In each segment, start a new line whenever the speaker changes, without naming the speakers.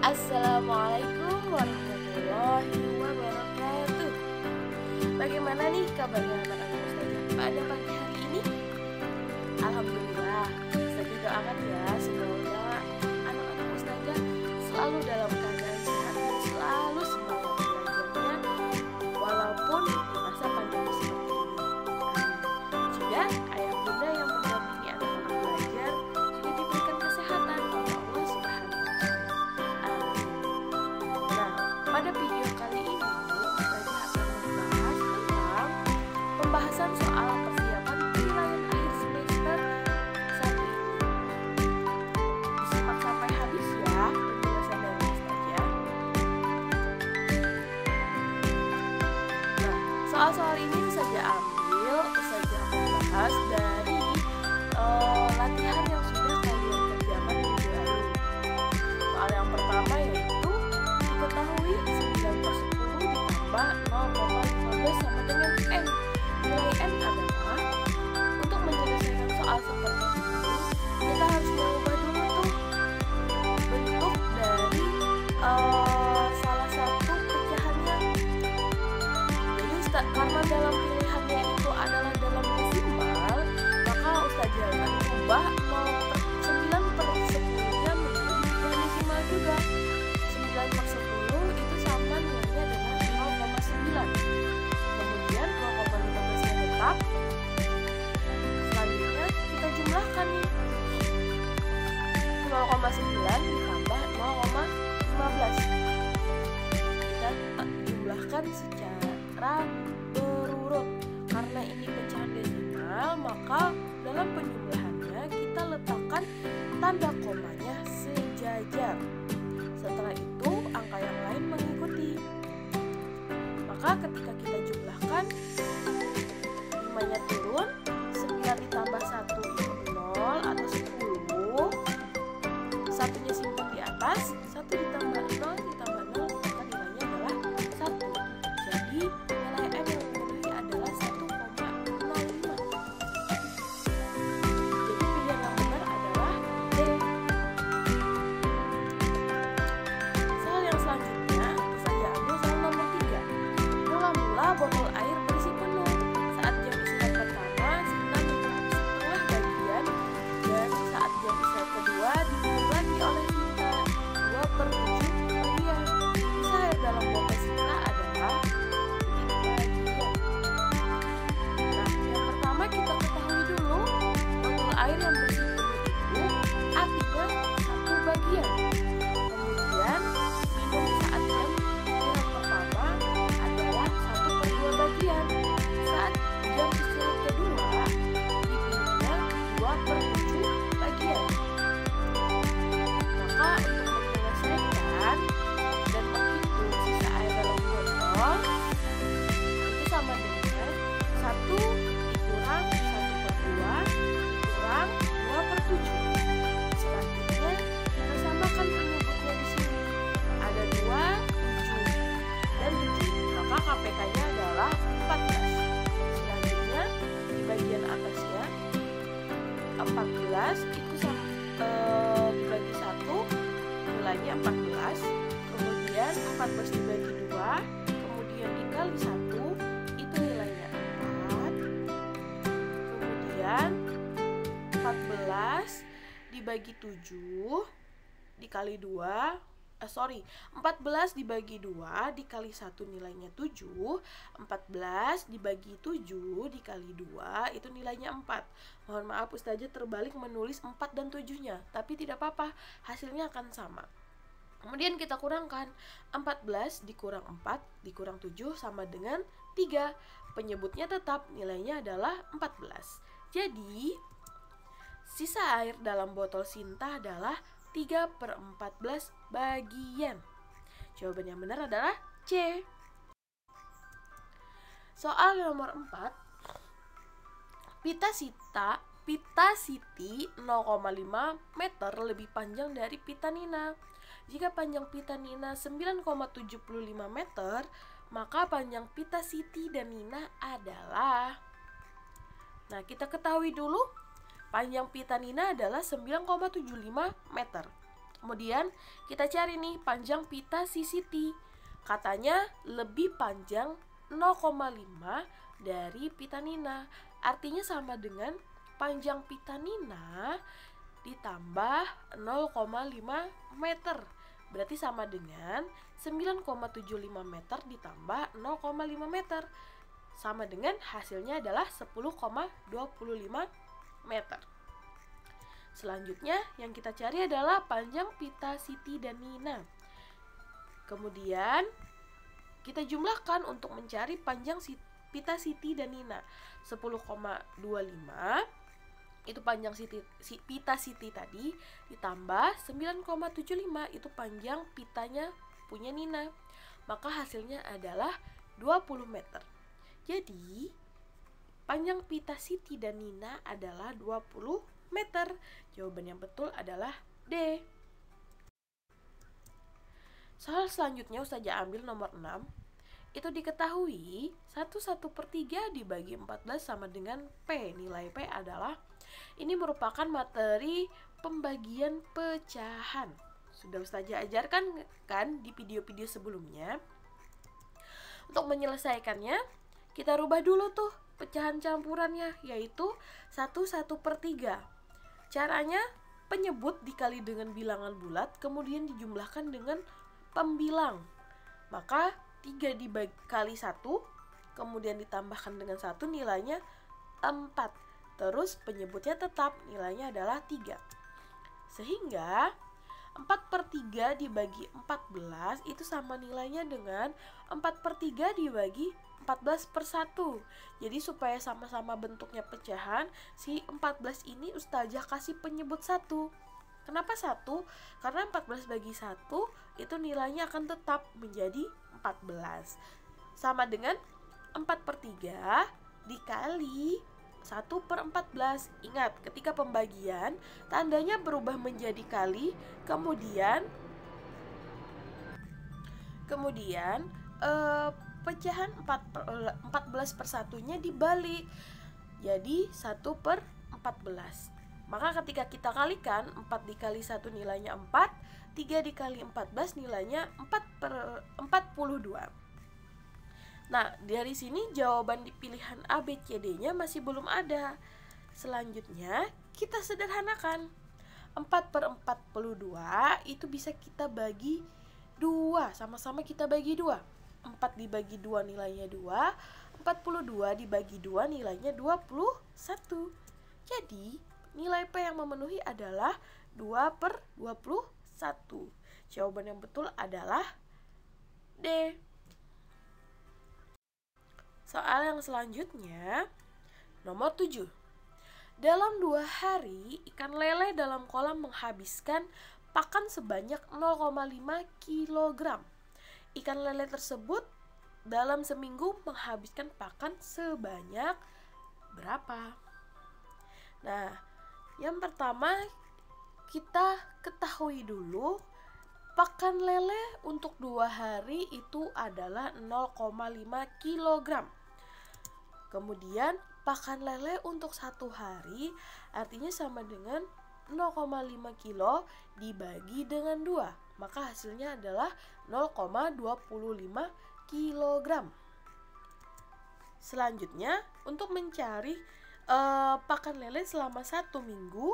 Assalamualaikum warahmatullahi wabarakatuh. Bagaimana nih kabarnya anak-anak Ustazah pada pagi hari ini? Alhamdulillah, Ustazah doakan ya semoga anak-anak Ustazah selalu dalam keadaan sehat dan selalu semangat belajarnya walaupun di masa pandemi seperti ini. Juga ayah bunda yang mendampingi anak-anak belajar juga diberikan kesehatan oleh Allah Subhanahu wa Ta'ala. Nah, pada video kali ini Ustazah akan membahas tentang pembahasan soal persiapan penilaian akhir semester 1 ini. Disimak sampai habis ya penjelasan dari Ustazah. Nah, soal-soal ini Ustazah membahas dari latihan yang sudah kalian kerjakan minggu lalu. Soal yang pertama yaitu diketahui 9/10 ditambah 0,15 sama dengan N. Nilai N adalah, untuk menyelesaikan soal seperti ini kita harus mengubah dulu tuh bentuk dari salah satu pecahannya. Jadi karena dalam pilihannya itu adalah dalam desimal, maka Ustazah akan ubah 9/10-nya menjadi desimal juga. 9/10 itu sama nilainya dengan 0,9. Kemudian 0,15 nya tetap. Selanjutnya kita jumlahkan nih. 0,9 ditambah 0,15. Kita jumlahkan secara berurut. Karena ini pecahan desimal, maka dalam penjumlahannya kita letakkan tanda komanya sejajar. Setelah itu angka yang lain mengikuti. Maka ketika kita jumlahkan, 5-nya turun, 9 ditambah 1 itu 0 atau 10. 1-nya simpan di atas, 1 ditambah 0 ditambah 0, maka nilainya adalah 1. Jadi nilai M yang memenuhi adalah 1,05. Jadi pilihan yang benar adalah D. Soal yang selanjutnya saya ambil soal nomor 3. Mula-mula botol air berisi penuh. Saat jam istirahat pertama, Sinta minum setengah bagian, dan saat jam istirahat kedua diminum lagi oleh Sinta 2/7 bagian. Sisa air dalam botol Sinta adalah 3 bagian. Nah, yang pertama kita ketahui dulu botol air yang berisi penuh itu artinya 1 bagian. Kemudian minum saat jam istirahat pertama adalah 1/2 bagian. Saat jam istirahat kedua diminumnya 2/7 bagian. Maka untuk menyelesaikan dan menghitung sisa air dalam botol itu sama dengan 1 dikurang 1/2 dikurang 2/7. Selanjutnya kita samakan penyebutnya di sini. Ada 2, 7 dan 7. Maka KPK-nya adalah 14. Selanjutnya di bagian atasnya 14 itu dibagi 1 nilainya 14. Kemudian 14 dibagi 2, kemudian dikali 1 itu nilainya 4. Kemudian 14 dibagi 7 dikali 2, 14 dibagi 2 dikali 1 nilainya 7. 14 dibagi 7 dikali 2 itu nilainya 4. Mohon maaf Ustazah terbalik menulis 4 dan 7-nya, tapi tidak apa-apa, hasilnya akan sama. Kemudian kita kurangkan, 14 dikurang 4 dikurang 7 sama dengan 3. Penyebutnya tetap, nilainya adalah 14. Jadi sisa air dalam botol Sinta adalah 3/14 bagian. Jawaban yang benar adalah C. Soal nomor 4. Pita Siti 0,5 meter lebih panjang dari pita Nina. Jika panjang pita Nina 9,75 meter, maka panjang pita Siti dan Nina adalah. Nah, kita ketahui dulu panjang pita Nina adalah 9,75 meter. Kemudian kita cari nih panjang pita sisi T. Katanya lebih panjang 0,5 dari pita Nina. Artinya sama dengan panjang pita Nina ditambah 0,5 meter. Berarti sama dengan 9,75 meter ditambah 0,5 meter. Sama dengan hasilnya adalah 10,25 meter. Selanjutnya yang kita cari adalah panjang pita Siti dan Nina. Kemudian kita jumlahkan untuk mencari panjang pita Siti dan Nina. 10,25 itu panjang pita Siti tadi ditambah 9,75 itu panjang pitanya punya Nina. Maka hasilnya adalah 20 meter. Jadi panjang pita Siti dan Nina adalah 20 meter. Jawaban yang betul adalah D. Soal selanjutnya Ustazah ambil nomor 6. Itu diketahui 1/1/3 dibagi 14 sama dengan P. Nilai P adalah, ini merupakan materi pembagian pecahan. Sudah Ustazah ajarkan kan di video-video sebelumnya. Untuk menyelesaikannya, kita rubah dulu tuh pecahan campurannya, yaitu 1/1/3. Caranya, penyebut dikali dengan bilangan bulat, kemudian dijumlahkan dengan pembilang. Maka 3 dikali 1, kemudian ditambahkan dengan 1, nilainya 4. Terus penyebutnya tetap, nilainya adalah 3. Sehingga 4/3 dibagi 14 itu sama nilainya dengan 4/3 dibagi 14/1. Jadi supaya sama-sama bentuknya pecahan, si 14 ini Ustazah kasih penyebut 1. Kenapa 1? Karena 14 bagi 1 itu nilainya akan tetap menjadi 14. Sama dengan 4/3 dikali 1/14. Ingat, ketika pembagian tandanya berubah menjadi kali, kemudian pecahan 14/1-nya dibalik. Jadi 1/14. Maka ketika kita kalikan, 4 dikali 1 nilainya 4, 3 dikali 14 nilainya 42. Nah, dari sini jawaban di pilihan A, B, C, D-nya masih belum ada. Selanjutnya, kita sederhanakan. 4/42 itu bisa kita bagi 2. Sama-sama kita bagi 2. 4 dibagi 2 nilainya 2. 42 dibagi 2 nilainya 21. Jadi, nilai P yang memenuhi adalah 2/21. Jawaban yang betul adalah D. Soal yang selanjutnya, nomor 7. Dalam 2 hari, ikan lele dalam kolam menghabiskan pakan sebanyak 0,5 kg. Ikan lele tersebut dalam seminggu menghabiskan pakan sebanyak berapa? Nah, yang pertama kita ketahui dulu pakan lele untuk 2 hari itu adalah 0,5 kg. Kemudian pakan lele untuk 1 hari artinya sama dengan 0,5 kilo dibagi dengan 2. Maka hasilnya adalah 0,25 kg. Selanjutnya, untuk mencari pakan lele selama 1 minggu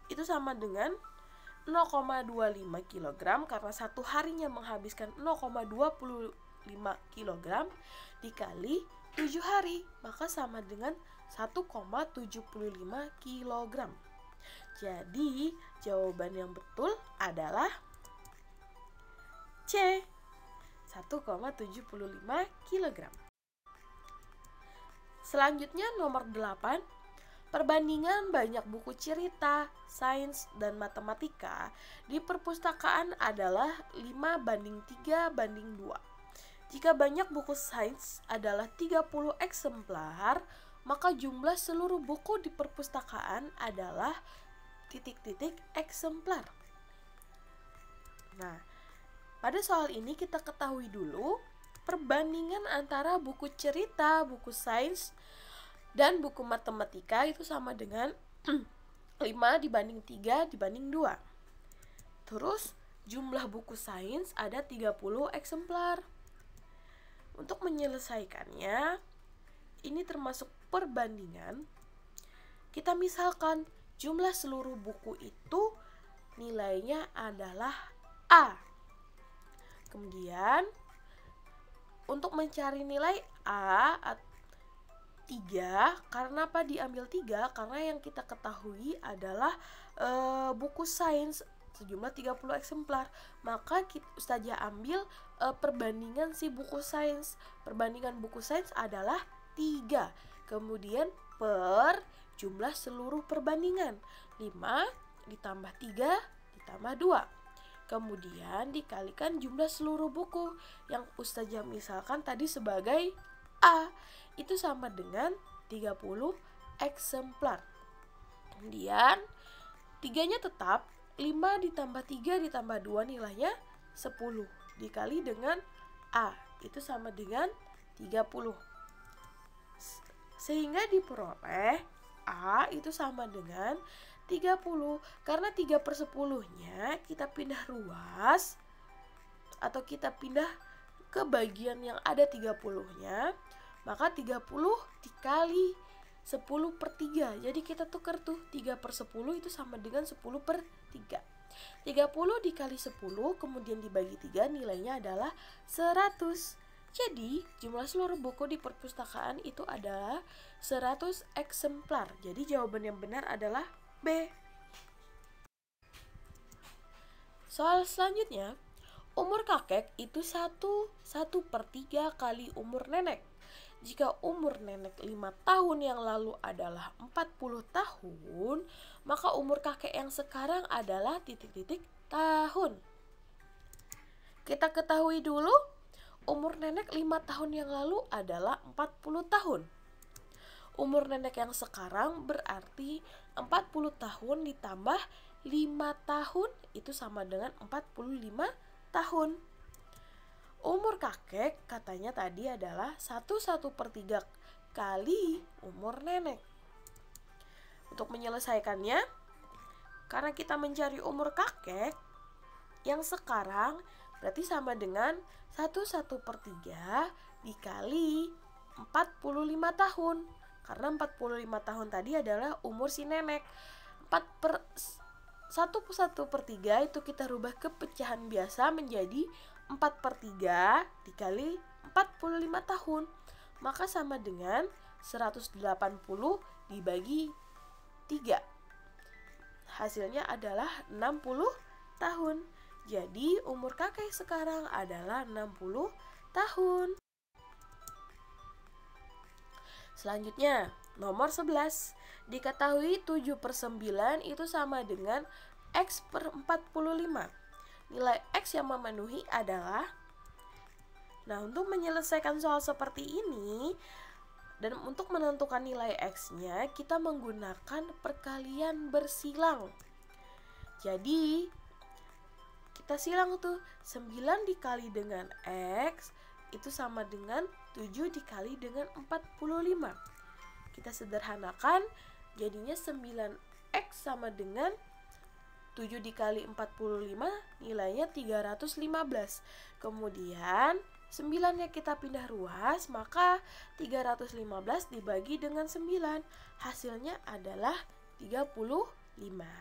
itu sama dengan 0,25 kg karena 1 harinya menghabiskan 0,25 kg dikali 7 hari, maka sama dengan 1,75 kg. Jadi, jawaban yang betul adalah C, 1,75 kg. Selanjutnya nomor 8. Perbandingan banyak buku cerita, sains, dan matematika di perpustakaan adalah 5:3:2. Jika banyak buku sains adalah 30 eksemplar, maka jumlah seluruh buku di perpustakaan adalah ... eksemplar. Nah, pada soal ini kita ketahui dulu perbandingan antara buku cerita, buku sains, dan buku matematika itu sama dengan 5:3:2. Terus jumlah buku sains ada 30 eksemplar. Untuk menyelesaikannya, ini termasuk perbandingan. Kita misalkan jumlah seluruh buku itu nilainya adalah A. Kemudian untuk mencari nilai A 3, karena apa diambil 3? Karena yang kita ketahui adalah buku sains sejumlah 30 eksemplar. Maka Ustazah ambil perbandingan si buku sains. Perbandingan buku sains adalah 3. Kemudian per jumlah seluruh perbandingan 5 ditambah 3 ditambah 2. Kemudian dikalikan jumlah seluruh buku yang Ustazah misalkan tadi sebagai A, itu sama dengan 30 eksemplar. Kemudian 3-nya tetap, 5 ditambah 3 ditambah 2 nilainya 10 dikali dengan A, itu sama dengan 30. Sehingga diperoleh A itu sama dengan 30. Karena 3/10-nya kita pindah ruas atau kita pindah ke bagian yang ada 30-nya, maka 30 dikali 10/3. Jadi kita tukar tuh 3/10 itu sama dengan 10/3. 30 dikali 10 kemudian dibagi 3 nilainya adalah 100. Jadi jumlah seluruh buku di perpustakaan itu adalah 100 eksemplar. Jadi jawaban yang benar adalah B. Soal selanjutnya, umur kakek itu 1/3 kali umur nenek. Jika umur nenek 5 tahun yang lalu adalah 40 tahun, maka umur kakek yang sekarang adalah titik-titik tahun. Kita ketahui dulu, umur nenek 5 tahun yang lalu adalah 40 tahun. Umur nenek yang sekarang berarti 40 tahun ditambah 5 tahun itu sama dengan 45 tahun. Umur kakek katanya tadi adalah 1/3 kali umur nenek. Untuk menyelesaikannya, karena kita mencari umur kakek yang sekarang berarti sama dengan 1/3 dikali 45 tahun. Karena 45 tahun tadi adalah umur si nenek. 1/3 itu kita rubah ke pecahan biasa menjadi 4/3 dikali 45 tahun. Maka sama dengan 180 dibagi 3. Hasilnya adalah 60 tahun. Jadi umur kakek sekarang adalah 60 tahun. Selanjutnya, nomor 11. Diketahui 7/9 itu sama dengan X/45. Nilai X yang memenuhi adalah, nah untuk menyelesaikan soal seperti ini dan untuk menentukan nilai X-nya kita menggunakan perkalian bersilang. Jadi kita silang tuh 9 dikali dengan X itu sama dengan 7 dikali dengan 45. Kita sederhanakan jadinya 9X sama dengan 7 dikali 45 nilainya 315. Kemudian 9-nya kita pindah ruas, maka 315 dibagi dengan 9. Hasilnya adalah 35.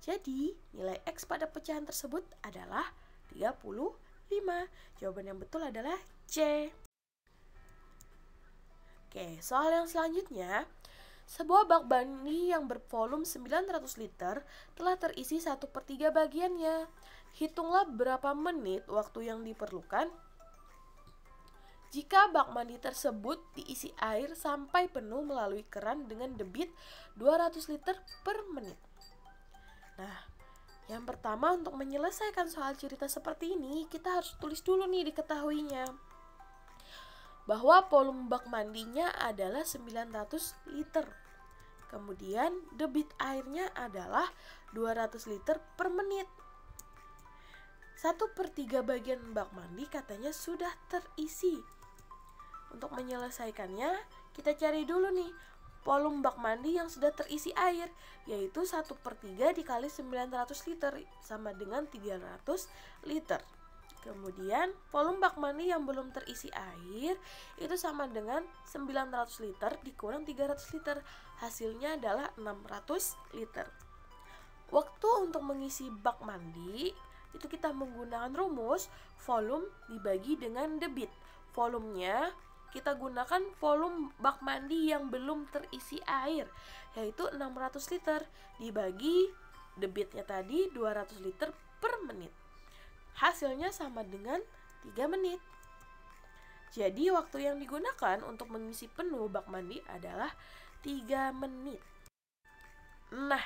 Jadi nilai X pada pecahan tersebut adalah 35. Jawaban yang betul adalah C. Oke, soal yang selanjutnya. Sebuah bak mandi yang bervolume 900 liter telah terisi 1/3 bagiannya. Hitunglah berapa menit waktu yang diperlukan jika bak mandi tersebut diisi air sampai penuh melalui keran dengan debit 200 liter per menit. Nah, yang pertama untuk menyelesaikan soal cerita seperti ini, kita harus tulis dulu nih diketahuinya. Bahwa volume bak mandinya adalah 900 liter. Kemudian debit airnya adalah 200 liter per menit. 1/3 bagian bak mandi katanya sudah terisi. Untuk menyelesaikannya, kita cari dulu nih volume bak mandi yang sudah terisi air, yaitu 1/3 dikali 900 liter sama dengan 300 liter. Kemudian volume bak mandi yang belum terisi air itu sama dengan 900 liter dikurang 300 liter. Hasilnya adalah 600 liter. Waktu untuk mengisi bak mandi itu kita menggunakan rumus volume dibagi dengan debit. Volumenya kita gunakan volume bak mandi yang belum terisi air, yaitu 600 liter dibagi debitnya tadi 200 liter per menit. Hasilnya sama dengan 3 menit. Jadi waktu yang digunakan untuk mengisi penuh bak mandi adalah 3 menit. Nah,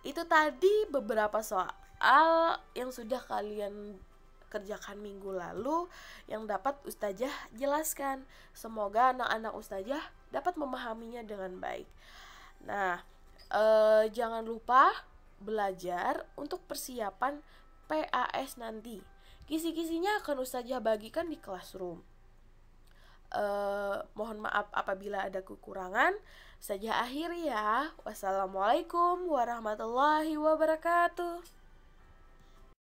itu tadi beberapa soal yang sudah kalian kerjakan minggu lalu yang dapat Ustazah jelaskan. Semoga anak-anak Ustazah dapat memahaminya dengan baik. Nah, jangan lupa belajar untuk persiapan PAS nanti. Kisi-kisinya akan Ustazah bagikan di classroom. Mohon maaf apabila ada kekurangan. Ustazah akhiri ya. Wassalamualaikum warahmatullahi wabarakatuh.